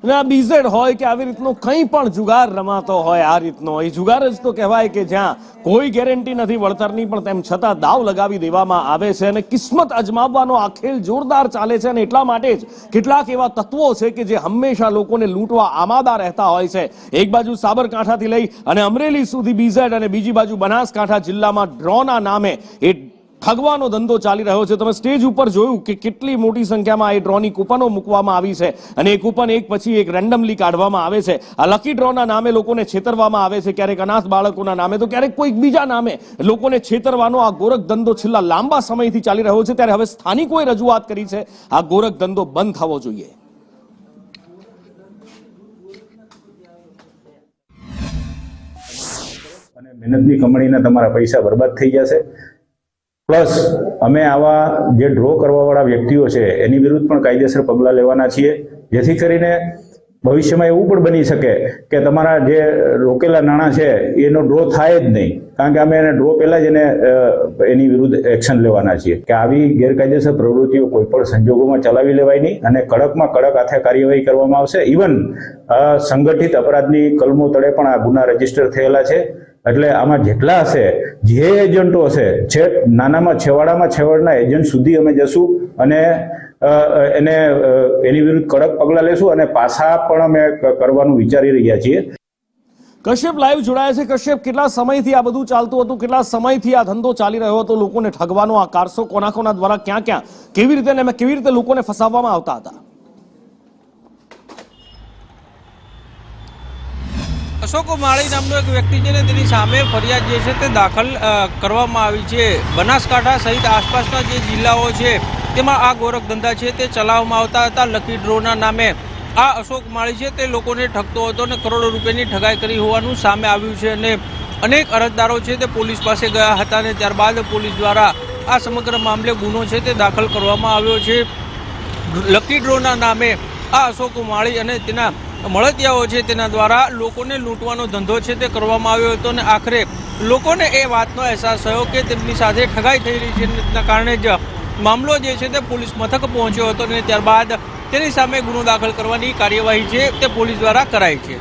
અને આ બીઝેડ હોય કે આવી રીતનો કંઈ પણ જુગાર રમાતો હોય, આ રીતનો એ જુગાર જ તો કહેવાય કે જ્યાં કોઈ ગેરંટી નથી વળતરની, પણ તેમ છતાં દાવ લગાવી દેવામાં આવે છે અને કિસ્મત અજમાવવાનો આ ખેલ જોરદાર ચાલે છે. અને એટલા માટે જ કેટલાક એવા તત્વો છે કે જે હંમેશા લોકોને લૂંટવા આમાદા રહેતા હોય છે. એક બાજુ સાબરકાંઠાથી લઈ અને અમરેલી સુધી બીઝેડ અને બીજી બાજુ બનાસકાંઠા જિલ્લામાં ડ્રોના નામે એ ઠગવાનો ધંધો ચાલી રહ્યો છે. તમે સ્ટેજ ઉપર જોયું કે કેટલી મોટી સંખ્યામાં એ ડ્રોની કૂપનો મૂકવામાં આવી છે અને એ કૂપન એક પછી એક રેન્ડમલી કાઢવામાં આવે છે. આ લકી ડ્રોના નામે લોકોને છેતરવામાં આવે છે, ક્યારેક અનાથ બાળકોના નામે તો ક્યારેક કોઈક બીજા નામે લોકોને છેતરવાનો આ ગોરખ ધંધો છેલ્લા લાંબા સમયથી ચાલી રહ્યો છે. ત્યારે હવે સ્થાનિકોએ રજૂઆત કરી છે આ ગોરખ ધંધો બંધ થવો જોઈએ. અને મહેનતની કમાણીના તમારા પૈસા બરબાદ થઈ જશે. પ્લસ અમે આવા જે ડ્રો કરવાવાળા વ્યક્તિઓ છે એની વિરુદ્ધ પણ કાયદેસર પગલાં લેવાના છીએ, જેથી કરીને ભવિષ્યમાં એવું પણ બની શકે કે તમારા જે રોકેલા નાણાં છે એનો ડ્રો થાય જ નહીં, કારણ કે અમે એને ડ્રો પહેલાં જ એની વિરુદ્ધ એક્શન લેવાના છીએ કે આવી ગેરકાયદેસર પ્રવૃત્તિઓ કોઈ પણ સંજોગોમાં ચલાવી લેવાય નહીં અને કડકમાં કડક હાથે કાર્યવાહી કરવામાં આવશે. ઇવન સંગઠિત અપરાધની કલમો તળે પણ આ ગુના રજીસ્ટર થયેલા છે. એટલે આમાં જેટલા હશે, જે એજન્ટો હશે, છેક નાનામાં છેવાડાના એજન્ટ સુધી અમે જશું અને એની વિરુદ્ધ કડક પગલાં લેશું અને પાછા પણ અમે કરવાનું વિચારી રહ્યા છીએ. કશ્યપ લાઈવ જોડાયા છે. કશ્યપ, કેટલા સમયથી આ બધું ચાલતું હતું? કેટલા સમયથી આ ધંધો ચાલી રહ્યો હતો? લોકોને ઠગવાનો આ કારસો કોના દ્વારા ક્યાં ક્યાં કેવી રીતે લોકોને ફસાવવામાં આવતા હતા? અશોક માળી નામનો એક વ્યક્તિ છે ને તેની સામે ફરિયાદ જે છે તે દાખલ કરવામાં આવી છે. બનાસકાંઠા સહિત આસપાસના જે જિલ્લાઓ છે તેમાં આ ગોરખ ધંધા છે તે ચલાવવામાં આવતા હતા. લકી ડ્રોના નામે આ અશોક માળી છે તે લોકોને ઠગતો હતો અને કરોડો રૂપિયાની ઠગાઈ કરી હોવાનું સામે આવ્યું છે. અને અનેક અરજદારો છે તે પોલીસ પાસે ગયા હતા અને ત્યારબાદ પોલીસ દ્વારા આ સમગ્ર મામલે ગુનો છે તે દાખલ કરવામાં આવ્યો છે. લકી ડ્રોના નામે આ અશોક માળી અને તેના મળતિયાઓ છે તેના દ્વારા લોકોને લૂંટવાનો ધંધો છે તે કરવામાં આવ્યો હતો અને આખરે લોકોને એ વાતનો અહેસાસ થયો કે તેમની સાથે ઠગાઈ થઈ રહી છે. તેના કારણે જ મામલો જે છે તે પોલીસ મથક પહોંચ્યો હતો અને ત્યારબાદ તેની સામે ગુનો દાખલ કરવાની કાર્યવાહી છે તે પોલીસ દ્વારા કરાઈ છે.